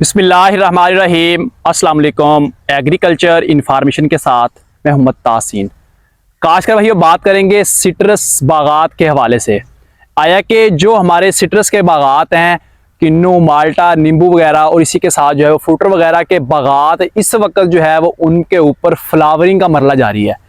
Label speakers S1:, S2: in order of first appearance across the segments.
S1: बिस्मिल्लाहिर्रहमानिर्रहीम। अस्सलाम वालेकुम। एग्रीकल्चर इन्फॉर्मेशन के साथ मैं मोहम्मद तासीन। खासकर भाइयों बात करेंगे सिट्रस बागात के हवाले से। आया कि जो हमारे सिट्रस के बागात हैं, किन्नू, माल्टा, नींबू वगैरह और इसी के साथ जो है वो फ्रूटर वगैरह के बागात इस वक्त जो है वो उनके ऊपर फ्लावरिंग का मरला जारी है।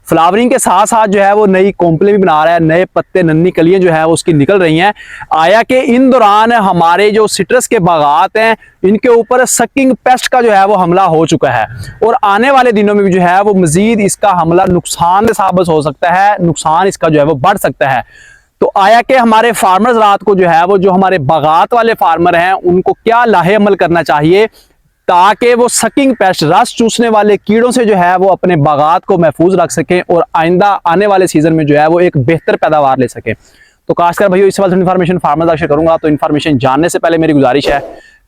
S1: फ्लावरिंग के साथ साथ जो है वो नई कोंपलें भी बना रहा है, नए पत्ते, नन्ही कलियां जो है वो उसकी निकल रही हैं। आया कि इन दौरान हमारे जो सिट्रस के बागात हैं इनके ऊपर सकिंग पेस्ट का जो है वो हमला हो चुका है और आने वाले दिनों में भी जो है वो मजीद इसका हमला नुकसान साबित हो सकता है, नुकसान इसका जो है वो बढ़ सकता है। तो आया कि हमारे फार्मर्स रात को जो है वो जो हमारे बागात वाले फार्मर हैं उनको क्या लाहे अमल करना चाहिए ताकि वो सकिंग पेस्ट, रस चूसने वाले कीड़ों से जो है वो अपने बागात को महफूज रख सकें और आइंदा आने वाले सीजन में जो है वो एक बेहतर पैदावार ले सकें। तो खासकर भाइयों इस वाले इन्फॉर्मेशन फार्मर्स तक शेयर करूंगा। तो इन्फॉर्मेशन जानने से पहले मेरी गुजारिश है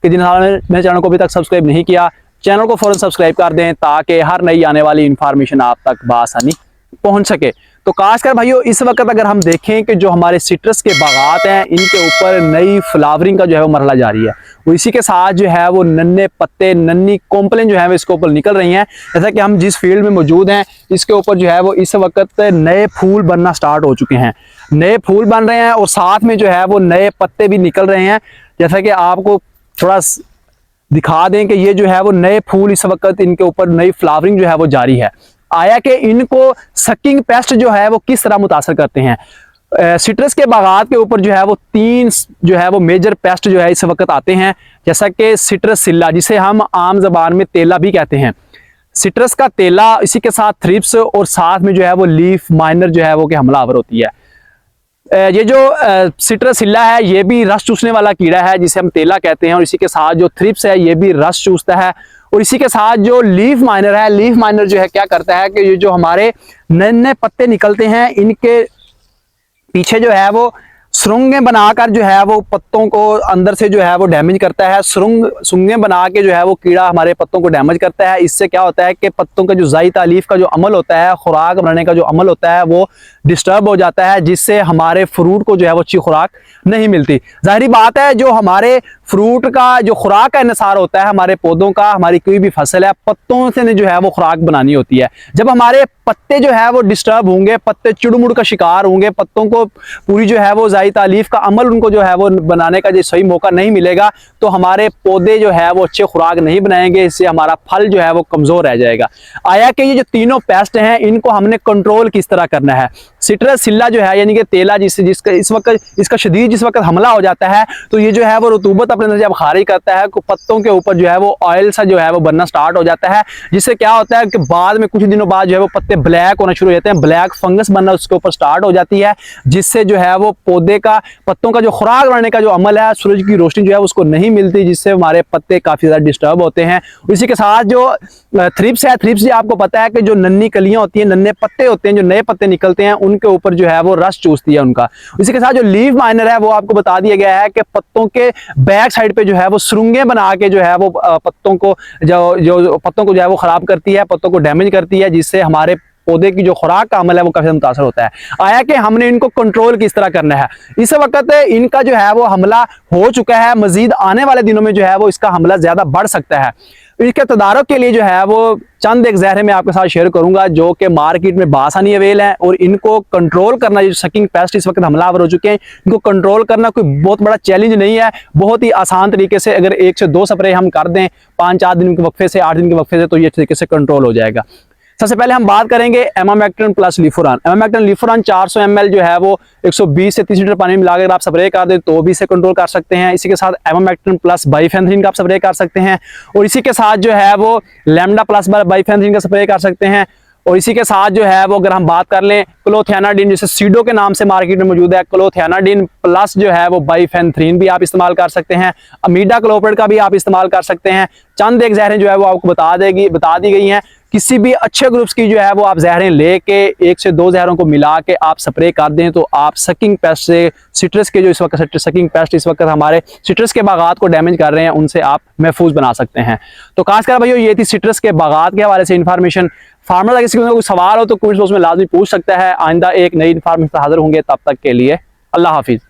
S1: कि जिन्होंने मेरे चैनल को अभी तक सब्सक्राइब नहीं किया, चैनल को फौरन सब्सक्राइब कर दें ताकि हर नई आने वाली इन्फॉर्मेशन आप तक बआसानी पहुंच सके। तो खासकर भाइयों इस वक्त अगर हम देखें कि जो हमारे सिट्रस के बागात हैं इनके ऊपर नई फ्लावरिंग का जो है वो मरला जारी है, वो इसी के साथ जो है वो नन्हे पत्ते, नन्ही कोंपलें जो है वो इसके ऊपर निकल रही हैं। जैसा कि हम जिस फील्ड में मौजूद हैं इसके ऊपर जो है वो इस वक्त नए फूल बनना स्टार्ट हो चुके हैं, नए फूल बन रहे हैं और साथ में जो है वो नए पत्ते भी निकल रहे हैं। जैसा कि आपको थोड़ा दिखा दें कि ये जो है वो नए फूल इस वक्त इनके ऊपर नई फ्लावरिंग जो है वो जारी है। आया कि इनको सकिंग पेस्ट जो है वो किस तरह मुतासर करते हैं। सिट्रस के बागात के ऊपर जो है वो तीन जो है वो मेजर पेस्ट जो है इस वक्त आते हैं, जैसा कि सिट्रसिल्ला जिसे हम आम जबान में तेला भी कहते हैं, सिट्रस का तेला, इसी के साथ थ्रिप्स और साथ में जो है वो लीफ माइनर जो है वो कि हमलावर होती है। ये जो सिट्रसिल्ला है ये भी रस चूसने वाला कीड़ा है जिसे हम तेला कहते हैं और इसी के साथ जो थ्रिप्स है ये भी रस चूसता है और इसी के साथ जो लीफ माइनर है, लीफ माइनर जो है क्या करता है कि ये जो हमारे नन्हे पत्ते निकलते हैं इनके पीछे जो है वो सुरंगें बनाकर जो है वो पत्तों को अंदर से जो है वो डैमेज करता है। सुरंगें बना के जो है वो कीड़ा हमारे पत्तों को डैमेज करता है। इससे क्या होता है कि पत्तों का जो ज़ाई तालीफ का जो अमल होता है, खुराक बनाने का जो अमल होता है वो डिस्टर्ब हो जाता है, जिससे हमारे फ्रूट को जो है वो अच्छी खुराक नहीं मिलती। जाहिर बात है जो हमारे फ्रूट का जो खुराक का इन्हिसार होता है, हमारे पौधों का, हमारी कोई भी फसल है पत्तों से जो है वो खुराक बनानी होती है। जब हमारे पत्ते जो है वो डिस्टर्ब होंगे, पत्ते चिड़मुड़ का शिकार होंगे, पत्तों को पूरी जो है वो ज़ाई तालीफ का अमल उनको जो है वो बनाने का जो सही मौका नहीं मिलेगा तो हमारे पौधे जो है वो अच्छे खुराक नहीं बनाएंगे, इससे हमारा फल जो है वो कमज़ोर रह जाएगा। आया कि ये जो तीनों पेस्ट हैं इनको हमने कंट्रोल किस तरह करना है। सिट्रसिल्ला जो है यानी कि तेला जिसका इस वक्त इसका शदीद जिस वक्त हमला हो जाता है तो ये जो है वो रुतूबत अपने अंदर जब खारिज करता है तो पत्तों के ऊपर जो है वो ऑयल सा जो है वो बनना स्टार्ट हो जाता है, जिससे क्या होता है कि बाद में कुछ दिनों बाद जो है वो पत्ते ब्लैक होना शुरू हो जाते हैं, ब्लैक फंगस बनना उसके ऊपर स्टार्ट हो जाती है, जिससे जो है वो पौधे का, पत्तों का जो खुराक बनाने का जो अमल है, सूरज की रोशनी जो है उसको नहीं मिलती, जिससे हमारे पत्ते काफी ज्यादा डिस्टर्ब होते हैं। इसी के साथ जो थ्रिप्स है, थ्रिप्स आपको पता है कि जो नन्ही कलियां होती हैं, नन्हे पत्ते होते हैं, जो नए पत्ते निकलते हैं उनके ऊपर जो है वो रस चूसती है उनका। इसी के साथ जो लीफ माइनर है वो आपको बता दिया गया है कि पत्तों के बैक साइड पे जो है वो सुरंगें बना के जो है वो पत्तों को जो पत्तों को जो है वो खराब करती है, पत्तों को डैमेज करती है, जिससे हमारे पौधे की जो खुराक का अमल है वो काफी मुतासर होता है। आया कि हमने इनको कंट्रोल किस तरह करना है। इस वक्त इनका जो है वो हमला हो चुका है, मजीद आने वाले दिनों में जो है वो इसका हमला ज्यादा बढ़ सकता है। इसके तदारक के लिए जो है वो चंद एक जहर मैं आपके साथ शेयर करूंगा जो कि मार्केट में बासानी अवेल है और इनको कंट्रोल करना, जो सकिंग पेस्ट इस वक्त हमलावर हो चुके हैं, इनको कंट्रोल करना कोई बहुत बड़ा चैलेंज नहीं है। बहुत ही आसान तरीके से अगर 1 से 2 स्प्रे हम कर दें 5-4 दिन के वक्फे से, 8 दिन के वक्फे से, तो ये तरीके से कंट्रोल हो जाएगा। सबसे पहले हम बात करेंगे एमामेक्टिन प्लस लीफोरान। एमामेक्टिन लीफोरान 400 ml जो है वो 120 से 30 लीटर पानी में मिलाकर आप स्प्रे कर दें तो भी इसे कंट्रोल कर सकते हैं। इसी के साथ एमामेक्टिन प्लस बाइफेंथ्रिन का आप स्प्रे कर सकते हैं और इसी के साथ जो है वो लैम्डा प्लस बाइफेंथ्रिन का स्प्रे कर सकते हैं। और इसी के साथ जो है वो अगर हम बात कर लें क्लोथियानाडिन, जैसे सीडो के नाम से मार्केट में मौजूद है, क्लोथियानाडिन प्लस जो है वो बाइफेंथ्रिन भी आप इस्तेमाल कर सकते हैं। अमीडा क्लोप्रिड का भी आप इस्तेमाल कर सकते हैं। चंद एक जहरें जो है वो आपको बता दी गई हैं। किसी भी अच्छे ग्रुप्स की जो है वो आप जहरें लेके 1 से 2 जहरों को मिला के आप स्प्रे कर दें तो आप सकिंग पेस्ट से, सिट्रस के जो इस वक्त सकिंग पेस्ट इस वक्त हमारे सिट्रस के बागात को डैमेज कर रहे हैं, उनसे आप महफूज बना सकते हैं। तो खासकर भाइयों ये थी सिट्रस के बागात के हवाले से इन्फॉर्मेशन। फार्मर अगर किसी को कोई सवाल हो तो कमेंट बॉक्स में लाजमी पूछ सकता है। आइंदा एक नई इन्फॉर्मेशन हाजिर होंगे, तब तक के लिए अल्लाह हाफिज।